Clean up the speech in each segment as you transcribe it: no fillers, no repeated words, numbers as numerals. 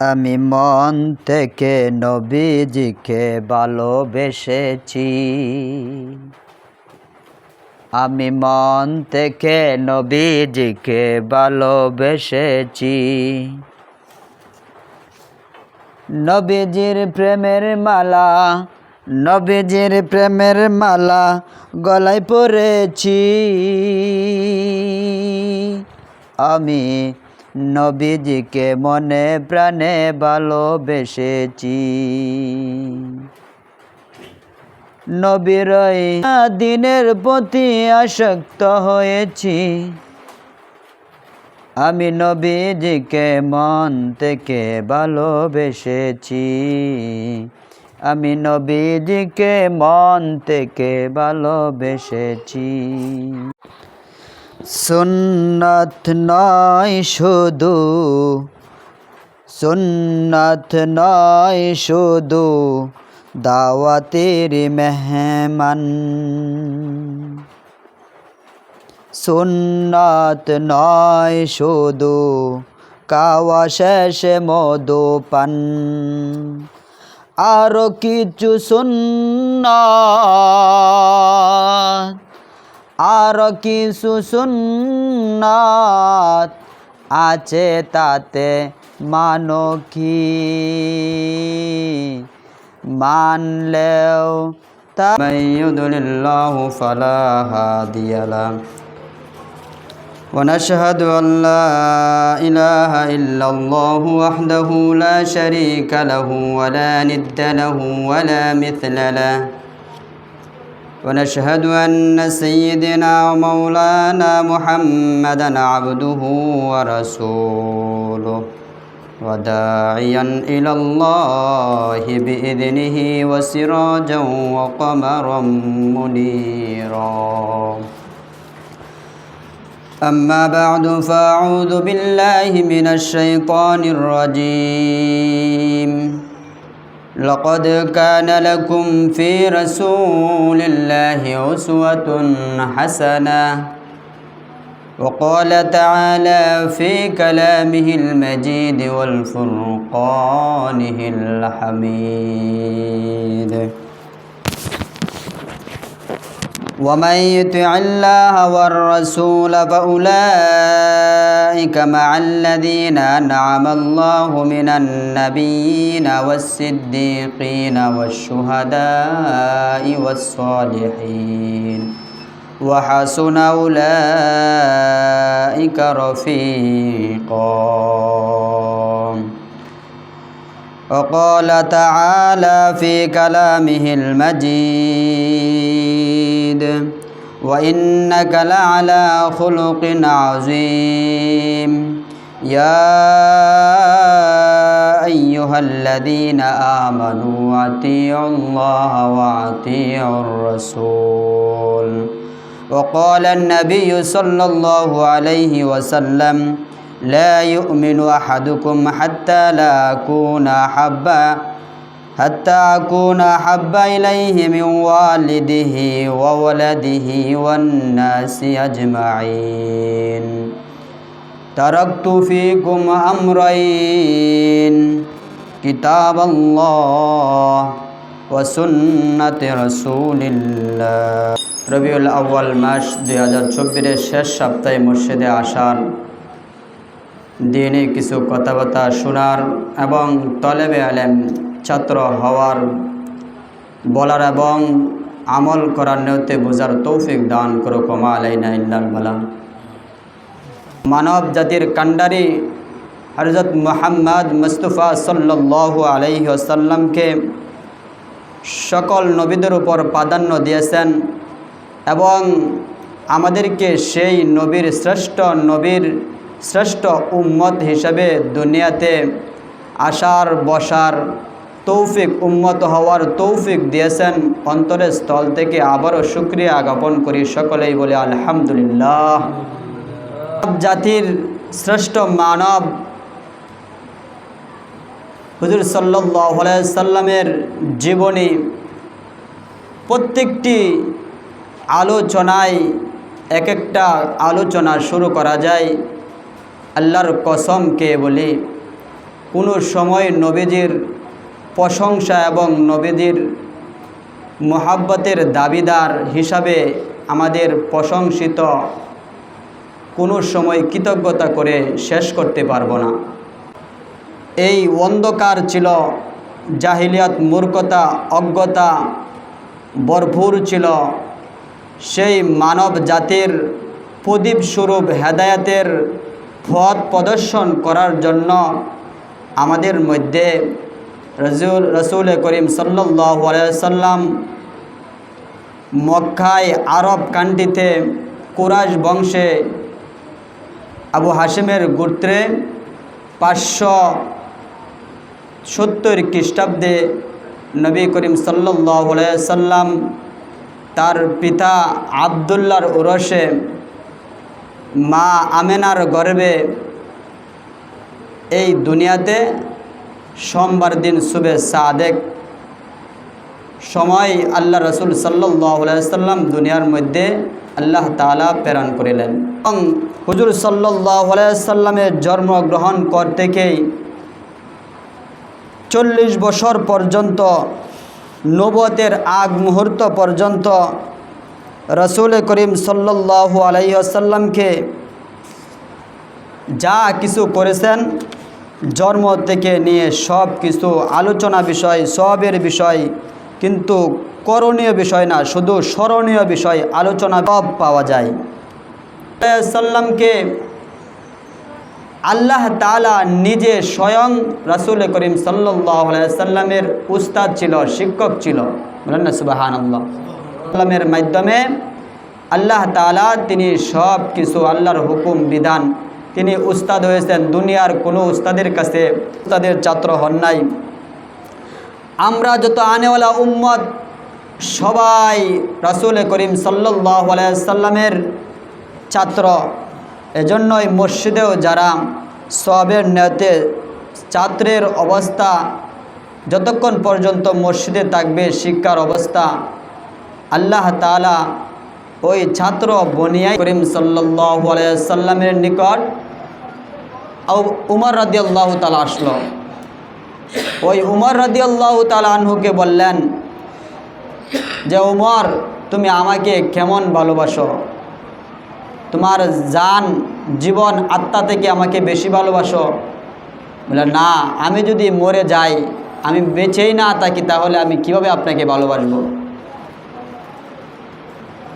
আমি মন থেকে নবীজিকে ভালোবেসেছি। আমি মন থেকে নবীজিকে ভালোবেসেছি। নবীজির প্রেমের মালা, নবীজির প্রেমের মালা গলায় পরেছি। আমি নবীজিকে মনে প্রাণে ভালোবেসেছি। নবীর দিনের প্রতি আসক্ত হয়েছি। আমি নবীজিকে মন থেকে ভালোবেসেছি। আমি নবীজিকে মন থেকে ভালোবেসেছি। সুন্নাত নয় শুধু, সুন্নাত নয় শুধু, দাওয়াতের মেহমান। সুন্নাত নয় শুধু, খাওয়া শেষে মধু পান। আরো কিছু সুন্নাত, আরো কিছু সুন্নাত আছে, তাতে মানো কি? মানলেও তা মান ইউদ্লিল্লাহু ফালা হাদিয়া লাহু ওয়া নাশহাদু আন লা ইলাহা ইল্লাল্লাহু ওয়াহদাহু লা শারীকা লাহু ওয়া লা নিদ্দা লাহু ওয়া লা মিথলা লাহু ونشهد أن سيدنا ومولانا محمدا عبده ورسوله وداعيا إلى الله بإذنه وسراجا وقمرا منيرا. أما بعد فأعوذ بالله من الشيطان الرجيم. لقد كان لكم في رسول الله أسوة حسنة. وقال تعالى في كلامه المجيد والفرقانه الحميد: ومن يطع الله والرسول فأولئك مع الذين أنعم الله من النبيين والصديقين والشهداء والصالحين وحسن أولئك رفيقا. وقال تعالى في كلامه المجيد: وإنك لعلى خلق عظيم. يا أيها الذين آمنوا أطيعوا الله وأطيعوا الرسول. وقال النبي صلى الله عليه وسلم: لا يؤمن أحدكم حتى أكون أحب إليه من والده وولده والناس أجمعين. تركت فيكم أمرين: كتاب الله وسنة رسول الله. রবিউল আউয়াল মাস 2024 শেষ সপ্তাহে মসজিদে আসার, দিনে কিছু কথাবার্তা শোনার এবং তলেবে আলেম ছাত্র হওয়ার, বলার এবং আমল করার নিয়তে বোঝার তৌফিক দান করো কমা আলাইনা ইল্লাল বালাগ। মানব জাতির কান্ডারি হযরত মুহাম্মদ মুস্তাফা সাল্লাল্লাহু আলাইহি ওয়াসাল্লামকে সকল নবীদের উপর প্রাধান্য দিয়েছেন এবং আমাদেরকে সেই নবীর শ্রেষ্ঠ উম্মত হিসাবে দুনিয়াতে আসার বসার তৌফিক, উম্মত হওয়ার তৌফিক দিয়েছেন। অন্তরের স্থল থেকে আবারও শুকরিয়া জ্ঞাপন করি, সকলেই বলে আলহামদুলিল্লাহ। জাতির শ্রেষ্ঠ মানব হুজুর সাল্লাল্লাহু আলাইহি সাল্লামের জীবনী প্রত্যেকটি আলোচনায় এক একটা আলোচনা শুরু করা যায়। আল্লাহর কসম কে বলি, কোনো সময় নবীজির প্রশংসা এবং নবীজির মোহাব্বতের দাবিদার হিসাবে আমাদের প্রশংসিত কোনো সময় কৃতজ্ঞতা করে শেষ করতে পারবো না। এই অন্ধকার ছিল, জাহিলিয়াত, মূর্খতা, অজ্ঞতা ভরপুর ছিল। সেই মানব জাতির প্রদীপ স্বরূপ হেদায়েতের পথ প্রদর্শন করার জন্য আমাদের মধ্যে রসুল করিম সাল্লাল্লাহু আলাইহি ওয়াসাল্লাম মক্কায় আরব কান্ট্রিতে কুরাইশ বংশে আবু হাশিমের গোত্রে 570 খ্রিস্টাব্দে নবী করিম সাল্লাল্লাহু আলাইহি ওয়াসাল্লাম তার পিতা আবদুল্লাহর উরসে মা আমেনার গর্ভে এই দুনিয়াতে সোমবার দিন সুবে সাদেক সময় আল্লাহ রসুল সাল্লাল্লাহু আলাইহি ওয়াসাল্লাম দুনিয়ার মধ্যে আল্লাহ তাআলা প্রেরণ করিলেন। এবং হুজুর সাল্লাল্লাহু আলাইহি ওয়াসাল্লামের জন্মগ্রহণ কর থেকেই 40 বছর পর্যন্ত, নবুয়তের আগ মুহূর্ত পর্যন্ত রসুল করিম সাল্লাল্লাহু আলাইহি ওয়াসাল্লামকে যা কিছু করেছেন জন্ম থেকে নিয়ে সব কিছু আলোচনা বিষয়, সবের বিষয়, কিন্তু করণীয় বিষয় না, শুধু স্মরণীয় বিষয় আলোচনা সব পাওয়া যায়। সাল্লামকে আল্লাহ তাআলা নিজে স্বয়ং রাসূল করিম সাল্লাল্লাহু আলাইহি ওয়াসাল্লামের উস্তাদ ছিল, শিক্ষক ছিল। বলেন না সুবহানাল্লাহ। সাল্লামের মাধ্যমে আল্লাহ তাআলা তিনি সব কিছু আল্লাহর হুকুম বিধান তিনি উস্তাদ হয়েছেন। দুনিয়ার কোনো উস্তাদের কাছে উস্তাদের ছাত্র হন নাই। আমরা যত আনেওয়ালা উম্মত সবাই রাসূল করিম সাল্লাল্লাহু আলাইহি ওয়াসাল্লামের ছাত্র। এজন্যই মসজিদেও যারা সবের নিয়তে ছাত্রের অবস্থা যতক্ষণ পর্যন্ত মসজিদে থাকবে, শিক্ষার অবস্থা, আল্লাহ তাআলা ওই ছাত্র বনিয়া করিম সাল্লাল্লাহু আলাইহি ওয়াসাল্লামের নিকট উমর রাদিয়াল্লাহু তাআলা আসলো। ওই উমর রাদিয়াল্লাহু তাআলা আনহুকে বললেন যে উমর, তুমি আমাকে কেমন ভালোবাসো? তোমার জান, জীবন, আত্মা থেকে আমাকে বেশি ভালোবাসো? বলে না, আমি যদি মরে যাই, আমি বেঁচেই না থাকি, তাহলে আমি কিভাবে আপনাকে ভালোবাসবো?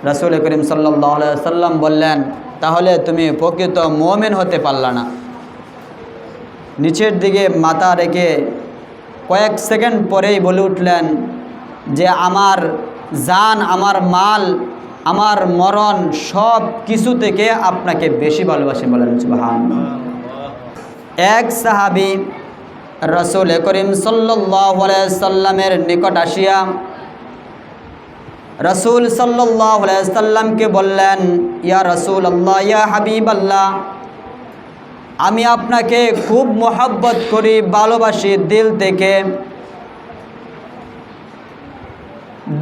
রাসূল করিম সাল্লাল্লাহু আলাইহি ওয়াসাল্লাম বললেন, তাহলে তুমি প্রকৃত মুমিন হতে পারলা না। নিচের দিকে মাথা রেখে কয়েক সেকেন্ড পরেই বলে উঠলেন যে আমার জান, আমার মাল, আমার মরণ সব কিছু থেকে আপনাকে বেশি ভালোবাসি। বলেন সুবহানাল্লাহ। এক সাহাবী রাসূল করিম সাল্লাল্লাহু আলাইহি ওয়াসাল্লামের নিকট আসিয়া রাসূল সাল্লাল্লাহু আলাইহি ওয়াসাল্লামকে বললেন, ইয়া রাসূলুল্লাহ, ইয়া হাবিবাল্লাহ, আমি আপনাকে খুব মোহাব্বত করি, ভালোবাসি দিল থেকে।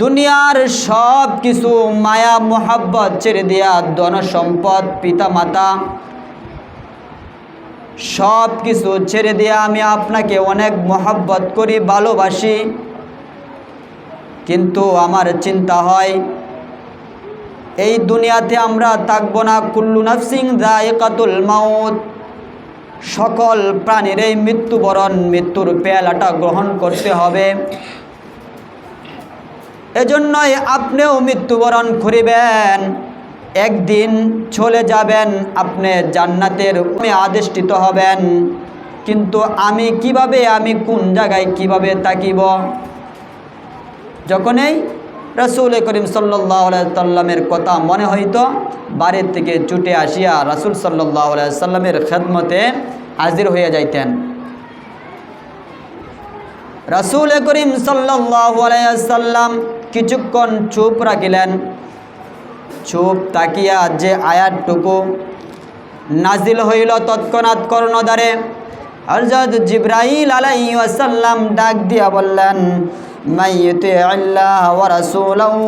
দুনিয়ার সব কিছু মায়া মোহাব্বত ছেড়ে দিয়া, ধন সম্পদ, পিতা মাতা সব কিছু ছেড়ে দিয়া আমি আপনাকে অনেক মোহাব্বত করি, ভালোবাসি। কিন্তু আমার চিন্তা হয় এই দুনিয়াতে আমরা থাকবো না। কুল্লু নাফসিন যায়িকাতুল মাউত, সকল প্রাণীর এই মৃত্যুবরণ, মৃত্যুর পেয়ালাটা গ্রহণ করতে হবে। এজন্যই আপনিও মৃত্যুবরণ করিবেন, একদিন চলে যাবেন, আপনি জান্নাতের আদেষ্টিত হবেন। কিন্তু আমি কিভাবে, আমি কোন জায়গায় কিভাবে থাকিব? যখনই রাসূল করিম সাল্লাল্লাহু আলাইহি ওয়াসাল্লামের কথা মনে হইতো, বাড়ির থেকে ছুটে আসিয়া রাসূল সাল্লাল্লাহু আলাইহি ওয়াসাল্লামের খেদমতে হাজির হয়ে যাইতেন। রাসূল করিম সাল্লাল্লাহু আলাইহি ওয়াসাল্লাম কিছুক্ষণ চুপ রাখিলেন। চুপ তাকিয়া যে আয়াতটুকু নাজিল হইল তৎক্ষণাৎ কর্ণধারে হযরত জিবরাইল আলাইহিস সালাম ডাক দিয়া বললেন, মাইয়ুতি'আল্লাহ ওয়া রাসূলাহু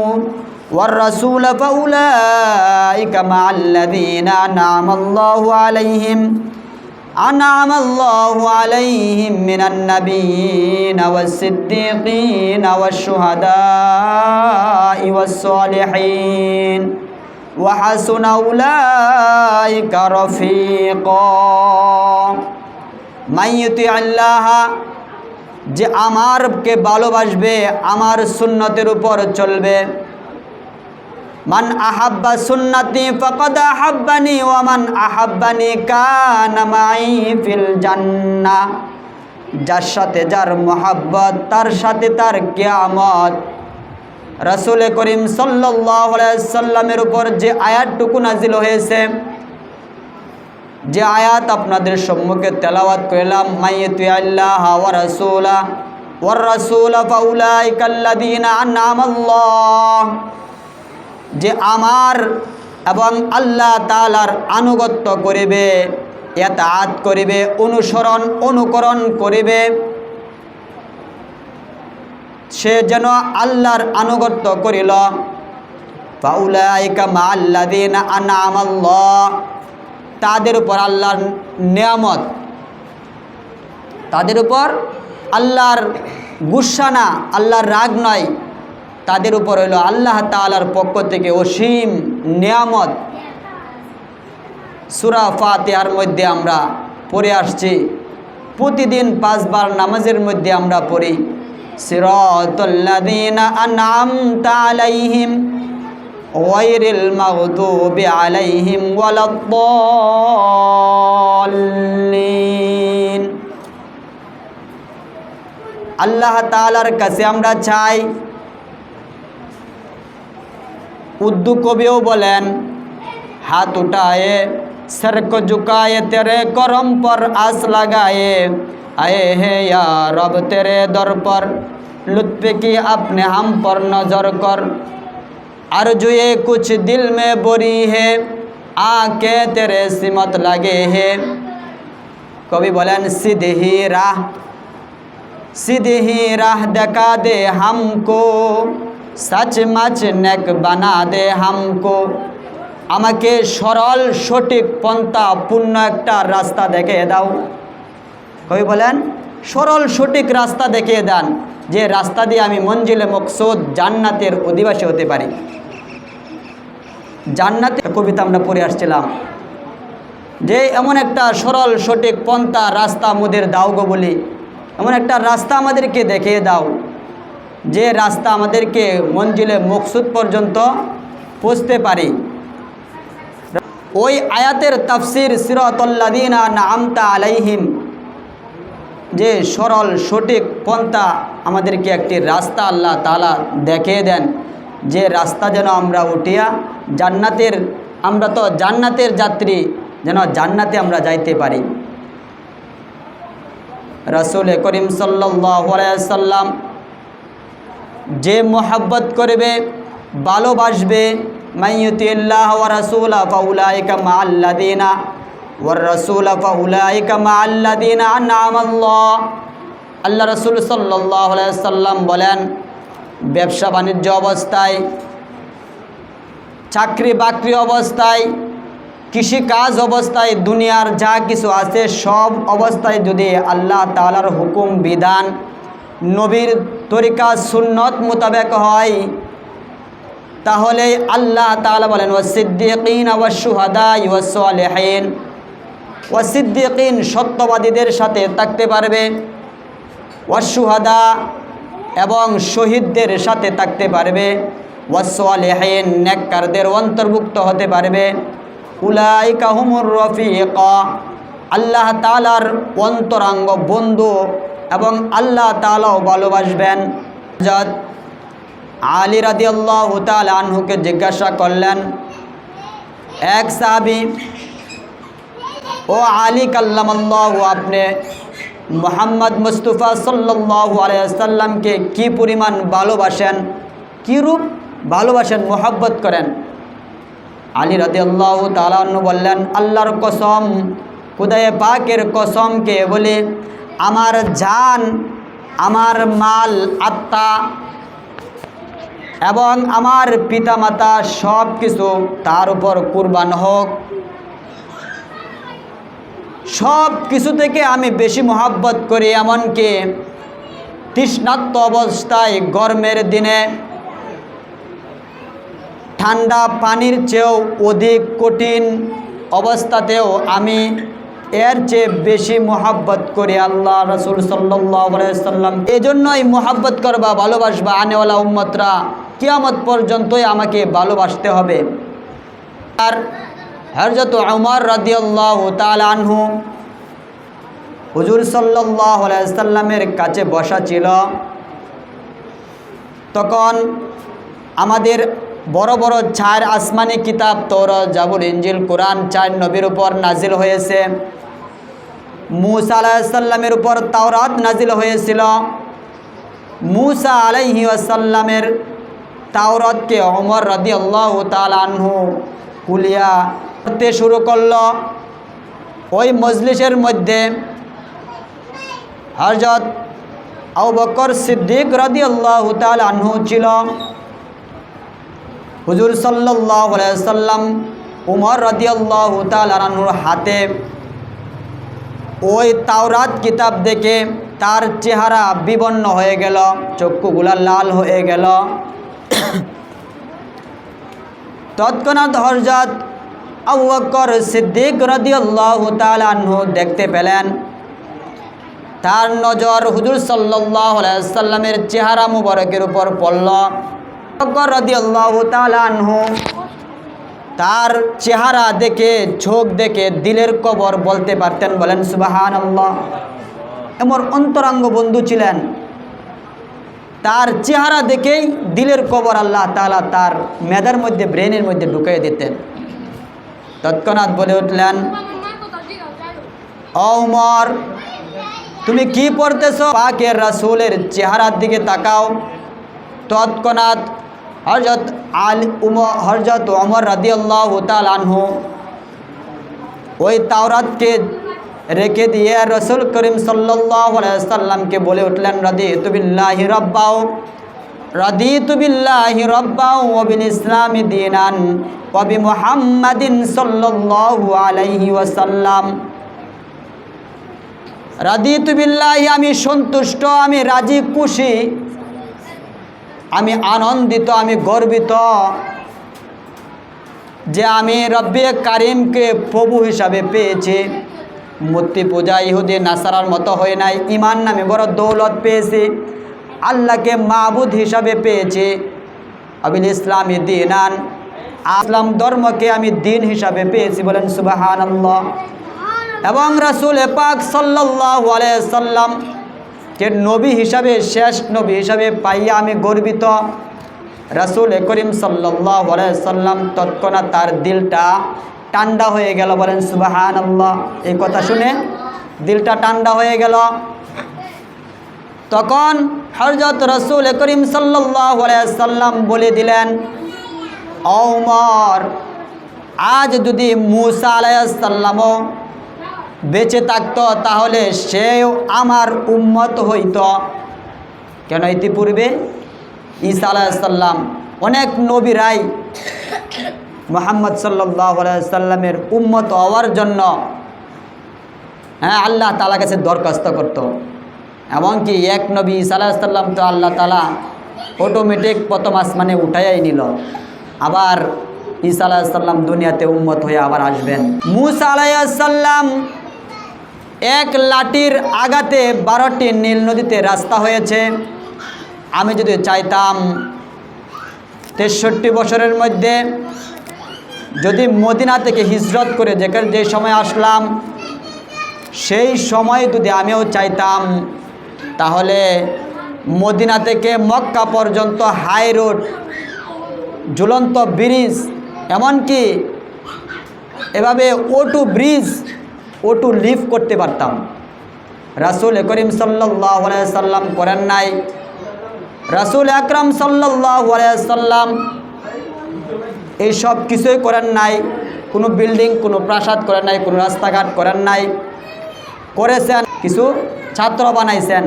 ওয়ার রাসূল ফাউলাইকা মা'আল্লাযীনা আন'আমাল্লাহু আলাইহিম। আনআমাল্লাহু আলাইহিম মিনান নাবিয়িনা ওয়াস-সিদ্দীকিনা ওয়াশ-শুহাদা'i ওয়াস-সালিহিন ওয়া হাসুনা উলাইকা রাফীকা। মান ইউতি'আল্লাহ, যে আমারকে ভালোবাসবে, আমার সুন্নতের উপর চলবে। মান আহাব্বা সুন্নতি ফাকাদ আহাব্বানি ওয়া মান আহাব্বানি কানা মাই ফিল জান্নাহ। যার সাথে যার মহাব্বত, তার সাথে তার কিয়ামত। রাসূল করিম সাল্লাল্লাহু আলাইহি সাল্লামের উপর যে আয়াতটুকু নাজিল হয়েছে, যে আয়াত আপনাদের সম্মুখে তেলাওয়াত করলাম, মাইয়াতু আল্লাহ ওয়া রাসূলা ওয়ার রাসূলা ফাউলাইকা আল্লাযীনা আনআমাল্লাহ, যে আমার এবং আল্লাহ তাআলার আনুগত্য করিবে, ইতাআত করিবে, অনুকরণ করিবে, সে যেন আল্লাহর আনুগত্য করিল। ফাউলাইকা মাআল্লাযীনা আনআমাল্লাহ, তাদের উপর আল্লাহর নিয়ামত, তাদের উপর আল্লাহর গুসা না, আল্লাহর রাগ নয়, তাদের উপর হইল আল্লাহ তাআলার পক্ষ থেকে অসীম নিয়ামত। সূরা ফাতিহার মধ্যে আমরা পড়ে আসছি, প্রতিদিন 5 বার নামাজের মধ্যে আমরা পড়ি, সিরাতাল্লাযীনা আনআমতা আলাইহিম গায়রিল মাগদুবি আলাইহিম ওয়ালাদ-দাল্লিন। আল্লাহ তাআলার কাছে আমরা চাই। উর্দু কবিও বলেন, হাত উঠায়ে सर को झुकाए तेरे करम पर आस लगाए, आए हैं या रब तेरे दर पर, लुत्फ की अपने हम पर नजर कर, आरज़ुए कुछ दिल में बोरी है, आके तेरे सिमत लगे है। कवि बोलें, सीधी राह दिखा दे हमको, सच मच नेक बना दे हमको। আমাকে সরল সঠিক পন্থা পূর্ণ একটা রাস্তা দেখিয়ে দাও। কবি বলেন, সরল সঠিক রাস্তা দেখিয়ে দেন, যে রাস্তা দিয়ে আমি মঞ্জিলে মকসুদ জান্নাতের অধিবাসী হতে পারি। জান্নাতের কবিতা আমরা পড়ে আসছিলাম, যে এমন একটা সরল সঠিক পন্থা রাস্তা আমাদের দাও গো বলি, এমন একটা রাস্তা আমাদেরকে দেখিয়ে দাও, যে রাস্তা আমাদেরকে মঞ্জিলে মকসুদ পর্যন্ত পৌঁছতে পারি। ওই আয়াতের তাফসির সিরাতাল্লাযীনা আনআমতা আলাইহিম, যে সরল সঠিক পন্থা আমাদেরকে একটি রাস্তা আল্লাহ তাআলা দেখিয়ে দেন, যে রাস্তা যেন আমরা উঠিয়া জান্নাতের, আমরা তো জান্নাতের যাত্রী, যেন জান্নাতে আমরা যাইতে পারি। রাসূল করিম সাল্লাল্লাহু আলাইহি সাল্লাম যে মুহাব্বত করবে, ভালোবাসবে, মান ইউতিল্লাহ ওয়া রাসূলা ফাউলাইকা মাআল্লাযীনা ওয়ার রাসূলা ফাউলাইকা মাআল্লাযীনা আনআমাল্লাহ। আল্লাহ রাসূল সাল্লাল্লাহু আলাইহি সাল্লাম বলেন, ব্যবসা বাণিজ্য অবস্থায়, চাকরি বাকরি অবস্থায়, কৃষিকাজ অবস্থায়, দুনিয়ার যা কিছু আছে সব অবস্থায় যদি আল্লাহ তাআলার হুকুম বিধান, নবীর তরিকা সুন্নত মোতাবেক হয়, তাহলে আল্লাহ তাআলা বলেন, ওয়াস-সিদ্দীকিনা ওয়াশ-শুহাদা'i ওয়াস-সালিহিন, ওয়াস-সিদ্দীকিন সত্যবাদীদের সাথে থাকতে পারবে, ওয়াশ-শুহাদা এবং শহীদদের সাথে থাকতে পারবে, ওয়াস-সালিহিন নেককারদের অন্তর্ভুক্ত হতে পারবে। উলাইকা হুমুর রফিকা, আল্লাহ তাআলার অন্তরঙ্গ বন্ধু, এবং আল্লাহ তাআলাও ভালোবাসবেন। হযরত আলী রাদিয়াল্লাহু তাআলা আনহুকে জিজ্ঞাসা করলেন এক সাহাবী, ও আলী কাল্লামাল্লাহু, আপনি মুহাম্মদ মুস্তাফা সাল্লাল্লাহু আলাইহি ওয়াসাল্লামকে কি পরিমাণ ভালোবাসেন, কি রূপ ভালোবাসেন, মোহাব্বত করেন? আলী রাদিয়াল্লাহু তাআলা আনহু বললেন, আল্লাহর কসম, খুদায়ে পাকের কসম কে বলে, আমার জান, আমার মাল, আত্মা এবং আমার পিতামাতা সব কিছু তার উপর কুরবান হোক, সব কিছু থেকে আমি বেশি মহব্বত করি। এমনকি তৃষ্ণার্ত অবস্থায় গরমের দিনে ঠান্ডা পানির চেয়েও অধিক কঠিন অবস্থাতেও আমি এর চেয়ে বেশি মহব্বত করি আল্লাহ রাসূল সাল্লাল্লাহু আলাইহি সাল্লাম। এজন্যই মহব্বত করবা, ভালোবাসবা। আনেওয়ালা উম্মতরা কিয়ামত পর্যন্তই আমাকে ভালোবাসতে হবে। আর হযরত ওমর রাদিয়াল্লাহু তাআলা আনহু হুজুর সাল্লাল্লাহু আলাইহি সাল্লামের কাছে বসা ছিল। তখন আমাদের বড় বড় 4 আসমানি কিতাব তৌরাত, জাবুর, ইনজিল, কোরআন 4 নবীর উপর নাজিল হয়েছে। মূসা আলাইহিস সালামের উপর তাওরাত নাজিল হয়েছিল। মূসা আলাইহি ওয়াসাল্লামের তাওরাতকে ওমর রাদিয়াল্লাহু তাআলা আনহু কুলিয়া করতে শুরু করল। ওই মজলিসের মধ্যে হযরত আবু বকর সিদ্দিক রাদিয়াল্লাহু তাআলা আনহু ছিল। হুজুর সাল্লাল্লাহু আলাইহি সাল্লাম ওমর রাদিয়াল্লাহু তাআলা আনহুর হাতে ওই তাওরাত কিতাব দেখে তার চেহারা বিবর্ণ হয়ে গেল, চক্ষুগুলা লাল হয়ে গেল। তৎক্ষণাৎ হযরত আবু বকর সিদ্দিক রাদিয়াল্লাহু তাআলা আনহু দেখতে পেলেন, তার নজর হুজুর সাল্লাল্লাহু আলাইহি সাল্লামের চেহারা মুবারকের উপর পড়ল। বকর রাদিয়াল্লাহু তাআলা আনহু তার চেহারা দেখে, চোখ দেখে দিলের কবর বলতে পারতেন। বলেন সুবহানাল্লাহ। এমন অন্তরঙ্গ বন্ধু ছিলেন, তার চেহারা দেখেই দিলের কবর আল্লাহ তাআলা তার মেধার মধ্যে, ব্রেনের মধ্যে ঢুকিয়ে দিতেন। তৎক্ষণাৎ বলে উঠলেন, ও ওমর, তুমি কি পড়তেছো? পাকের রাসূলের চেহারার দিকে তাকাও। তৎক্ষণাৎ হযরত ওমর রাদিয়াল্লাহু তাআলা আনহু ওই তাওরাতকে রেখে দিয়ে রাসূল করিম সাল্লাল্লাহু আলাইহি সাল্লামকে বলে উঠলেন, রাদিতু বিল্লাহি রাব্বাও, রাদিতু বিল্লাহি রাব্বাও ওয়া বিল ইসলামি দীনান ওয়া বি মুহাম্মাদিন সাল্লাল্লাহু আলাইহি ওয়াসাল্লাম। রাদিতু বিল্লাহি, আমি সন্তুষ্ট, আমি রাজি খুশি, আমি আনন্দিত, আমি গর্বিত যে আমি রব্বে কারিমকে প্রভু হিসাবে পেয়েছি। মূর্তি পূজা ইহুদি নাসারার মতো হয় নাই। ঈমান নামে বড় দৌলত পেয়েছি। আল্লাহকে মাবুদ হিসাবে পেয়েছি। আবিল ইসলামি দীনান, ইসলাম ধর্মকে আমি দিন হিসাবে পেয়েছি। বলেন সুবহানাল্লাহ। এবং রাসূল পাক সাল্লাল্লাহু আলাইহি সাল্লাম কে নবী হিসাবে, শেষ নবী হিসাবে পাইয়া আমি গর্বিত। রাসূল করিম সাল্লাল্লাহু আলাইহি সাল্লাম তৎক্ষণাৎ তার দিলটা ঠান্ডা হয়ে গেল। বলেন সুবহানাল্লাহ। এই কথা শুনে দিলটা ঠান্ডা হয়ে গেল। তখন হযরত রাসূল করিম সাল্লাল্লাহু আলাইহি সাল্লাম বলে দিলেন, ও ওমর, আজ যদি মূসা আলাইহিস সালামও বেঁচে থাকতো তাহলে সেও আমার উম্মত হইত। কেন? ইতিপূর্বে ঈসা আলাইহিস সালাম, অনেক নবীরাই মুহাম্মদ সাল্লাল্লাহু আলাইহি সাল্লামের উম্মত হওয়ার জন্য আল্লাহ তাআলার কাছে দরখাস্ত করত। এমনকি এক নবী ঈসা আলাইহিস সালাম তো আল্লাহ তাআলা অটোমেটিক প্রথম আসমানে উঠাইয়াই নিল। আবার ঈসা আলাইহিস সালাম দুনিয়াতে উম্মত হয়ে আবার আসবেন। মূসা আলাইহিস সালাম এক লাঠির আঘাতে 12টি নীল নদীতে রাস্তা হয়েছে। আমি যদি চাইতাম 63 বছরের মধ্যে যদি মদিনা থেকে হিজরত করে যে সময় আসলাম, সেই সময় যদি আমিও চাইতাম তাহলে মদিনা থেকে মক্কা পর্যন্ত হাই রোড, ঝুলন্ত ব্রিজ, এমনকি এভাবে O2 ব্রিজ, O2 লিফট করতে পারতাম। রাসূল করিম সাল্লাল্লাহু আলাইহি সাল্লাম করেন নাই। রাসূল আকরাম সাল্লাল্লাহু আলাইহি সাল্লাম এই সব কিছুই করেন নাই। কোনো বিল্ডিং, কোনো প্রাসাদ করেন নাই, কোনো রাস্তাঘাট করেন নাই। করেছেন কিছু ছাত্র বানাইছেন,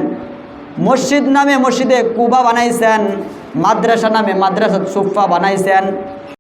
মসজিদ নামে মসজিদে কুবা বানাইছেন, মাদ্রাসা নামে মাদ্রাসা সুফা বানাইছেন।